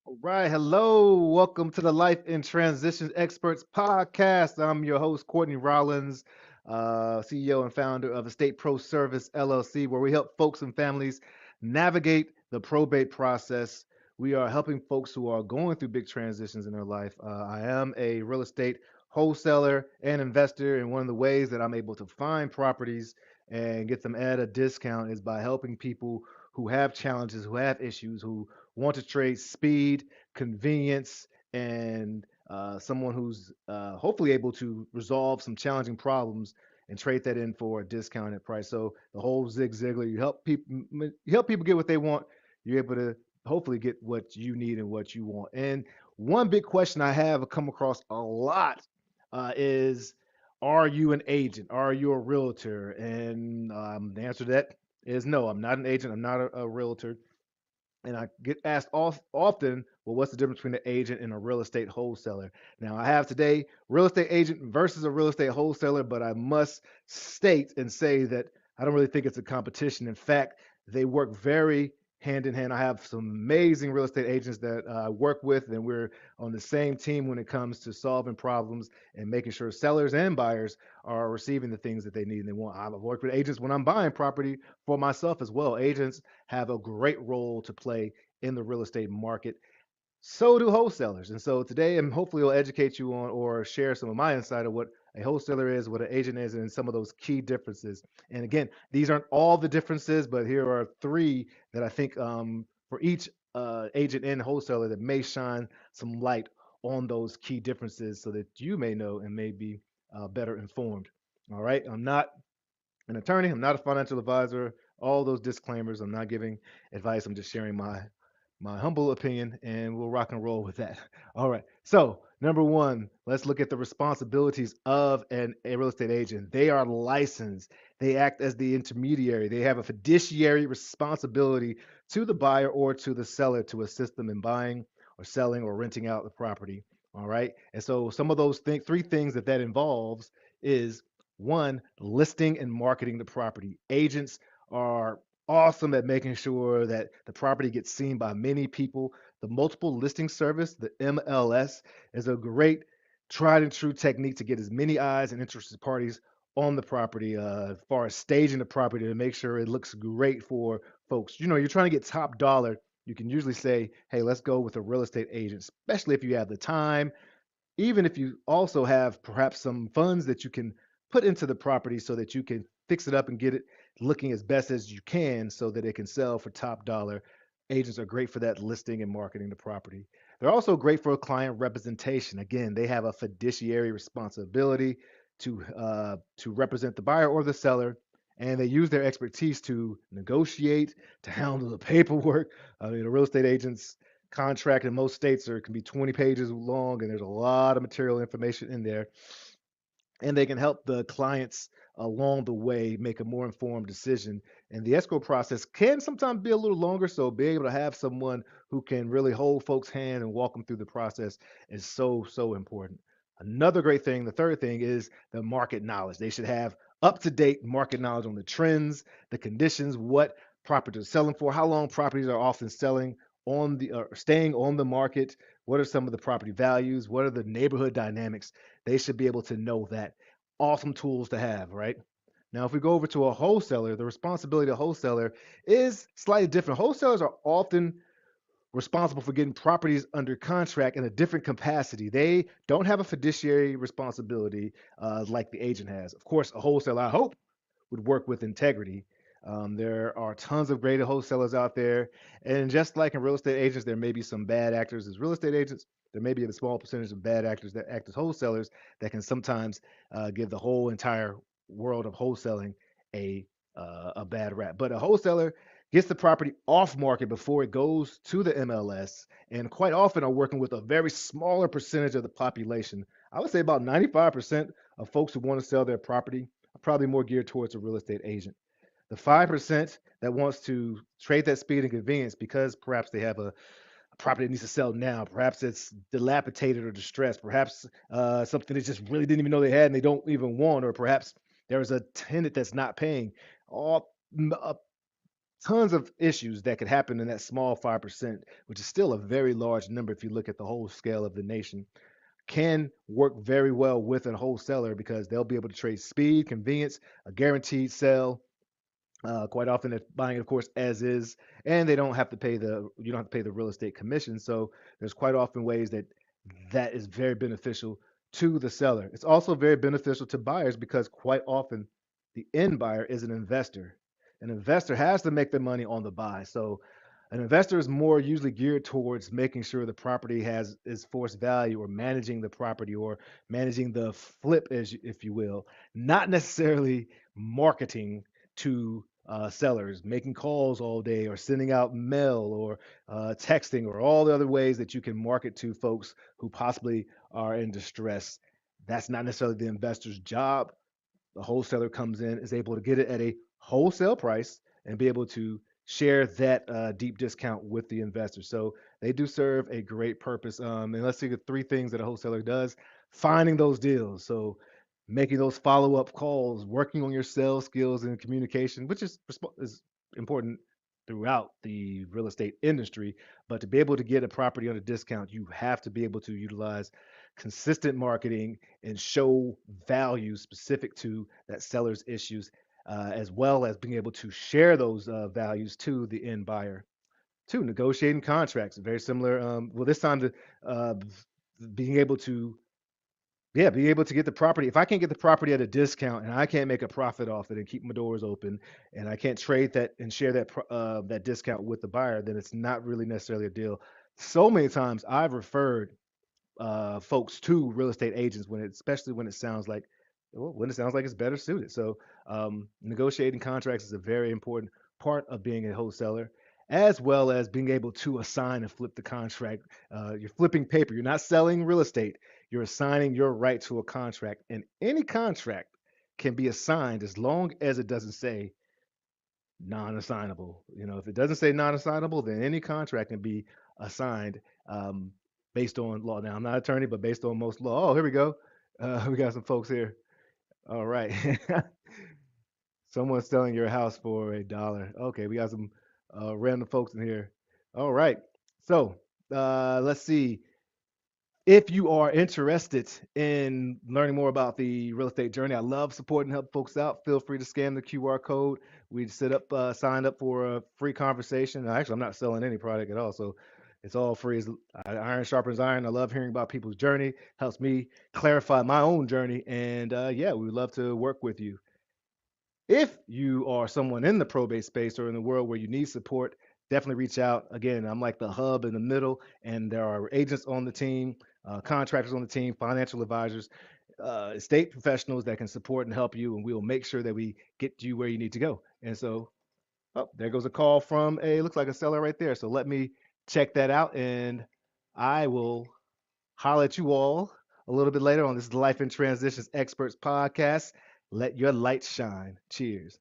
All right, hello. Welcome to the Life in Transitions Experts podcast. I'm your host, Courtney Rollins, CEO and founder of Estate Pro Service LLC, where we help folks and families navigate the probate process. We are helping folks who are going through big transitions in their life. I am a real estate wholesaler and investor, and one of the ways that I'm able to find properties and get them at a discount is by helping people who have challenges, who have issues, who want to trade speed, convenience, and someone who's hopefully able to resolve some challenging problems and trade that in for a discounted price. So the whole Zig Ziglar, you help people get what they want. You're able to hopefully get what you need and what you want. And one big question I have come across a lot is, are you an agent? Are you a realtor? And the answer to that is no. I'm not an agent. I'm not a realtor. And I get asked often, well, what's the difference between an agent and a real estate wholesaler? Now, I have today real estate agent versus a real estate wholesaler, but I must state and say that I don't really think it's a competition. In fact, they work very hand in hand. I have some amazing real estate agents that I work with, and we're on the same team when it comes to solving problems and making sure sellers and buyers are receiving the things that they need and they want. I've worked with agents when I'm buying property for myself as well. Agents have a great role to play in the real estate market. So do wholesalers. And so today, and hopefully, will educate you on or share some of my insight of what a wholesaler is, what an agent is, and some of those key differences. And again, these aren't all the differences, but here are three that I think for each agent and wholesaler that may shine some light on those key differences so that you may know and may be better informed. All right. I'm not an attorney. I'm not a financial advisor. All those disclaimers. I'm not giving advice. I'm just sharing my humble opinion, and we'll rock and roll with that. All right. So number one, let's look at the responsibilities of a real estate agent. They are licensed. They act as the intermediary. They have a fiduciary responsibility to the buyer or to the seller to assist them in buying or selling or renting out the property. All right. And so some of those three things that involves is one, listing and marketing the property. Agents are awesome at making sure that the property gets seen by many people. The multiple listing service, the MLS, is a great tried and true technique to get as many eyes and interested parties on the property, as far as staging the property to make sure it looks great for folks. You know, you're trying to get top dollar. You can usually say, hey, let's go with a real estate agent, especially if you have the time, even if you also have perhaps some funds that you can put into the property so that you can fix it up and get it looking as best as you can so that it can sell for top dollar. Agents are great for that, listing and marketing the property. They're also great for client representation. Again, they have a fiduciary responsibility to represent the buyer or the seller, and they use their expertise to negotiate, to handle the paperwork. I mean, a real estate agent's contract in most states can be 20 pages long, and there's a lot of material information in there, and they can help the clients along the way make a more informed decision. And the escrow process can sometimes be a little longer, so being able to have someone who can really hold folks' hand and walk them through the process is so important. Another great thing, the third thing, is the market knowledge. They should have up to date market knowledge on the trends, the conditions, what properties are selling for, how long properties are often selling on the staying on the market, what are some of the property values, what are the neighborhood dynamics. They should be able to know that. Awesome tools to have, right? Now, if we go over to a wholesaler, the responsibility of a wholesaler is slightly different. Wholesalers are often responsible for getting properties under contract in a different capacity. They don't have a fiduciary responsibility like the agent has. Of course, a wholesaler, I hope, would work with integrity. There are tons of great wholesalers out there. And just like in real estate agents, there may be some bad actors as real estate agents. There may be a small percentage of bad actors that act as wholesalers that can sometimes give the whole entire world of wholesaling a bad rap. But a wholesaler gets the property off market before it goes to the MLS, and quite often are working with a very smaller percentage of the population. I would say about 95% of folks who want to sell their property are probably more geared towards a real estate agent. The 5% that wants to trade that speed and convenience because perhaps they have a property that needs to sell now, perhaps it's dilapidated or distressed, perhaps something they just really didn't even know they had and they don't even want, or perhaps there is a tenant that's not paying. All tons of issues that could happen in that small 5%, which is still a very large number if you look at the whole scale of the nation, can work very well with a wholesaler because they'll be able to trade speed, convenience, a guaranteed sell. Quite often, they're buying, of course, as is, and they don't have to pay the you don't have to pay the real estate commission. So there's quite often ways that that is very beneficial to the seller. It's also very beneficial to buyers because quite often the end buyer is an investor. An investor has to make their money on the buy. So an investor is more usually geared towards making sure the property has is forced value or managing the property or managing the flip, if you will, not necessarily marketing to sellers, making calls all day or sending out mail or texting or all the other ways that you can market to folks who possibly are in distress. That's not necessarily the investor's job. The wholesaler comes in, is able to get it at a wholesale price and be able to share that deep discount with the investor. So they do serve a great purpose. And let's see the three things that a wholesaler does: finding those deals. So making those follow-up calls, working on your sales skills and communication, which is important throughout the real estate industry. But to be able to get a property on a discount, you have to be able to utilize consistent marketing and show value specific to that seller's issues, as well as being able to share those values to the end buyer. Two, negotiating contracts, very similar. Well, this time to uh, being able to, yeah, being able to get the property. If I can't get the property at a discount and I can't make a profit off it and keep my doors open, and I can't trade that and share that discount with the buyer, then it's not really necessarily a deal. So many times I've referred folks to real estate agents especially when it sounds like, well, when it sounds like it's better suited. So negotiating contracts is a very important part of being a wholesaler, as well as being able to assign and flip the contract. You're flipping paper. You're not selling real estate. You're assigning your right to a contract, and any contract can be assigned as long as it doesn't say non-assignable. If it doesn't say non-assignable, then any contract can be assigned um, based on law. Now, I'm not an attorney, but based on most law. Oh, here we go. We got some folks here. All right. Someone's selling your house for $1. Okay, we got some random folks in here. All right. So let's see. If you are interested in learning more about the real estate journey, I love supporting and help folks out. Feel free to scan the QR code. We signed up for a free conversation. Actually, I'm not selling any product at all, so it's all free. Iron sharpens iron. I love hearing about people's journey. Helps me clarify my own journey, and yeah, we would love to work with you. If you are someone in the probate space or in the world where you need support, definitely reach out. Again, I'm like the hub in the middle, and there are agents on the team, contractors on the team, financial advisors, estate professionals that can support and help you, and we will make sure that we get you where you need to go. And so, oh, there goes a call from looks like a seller right there. So let me check that out, and I will holler at you all a little bit later on. This is the Life in Transitions Experts podcast. Let your light shine. Cheers.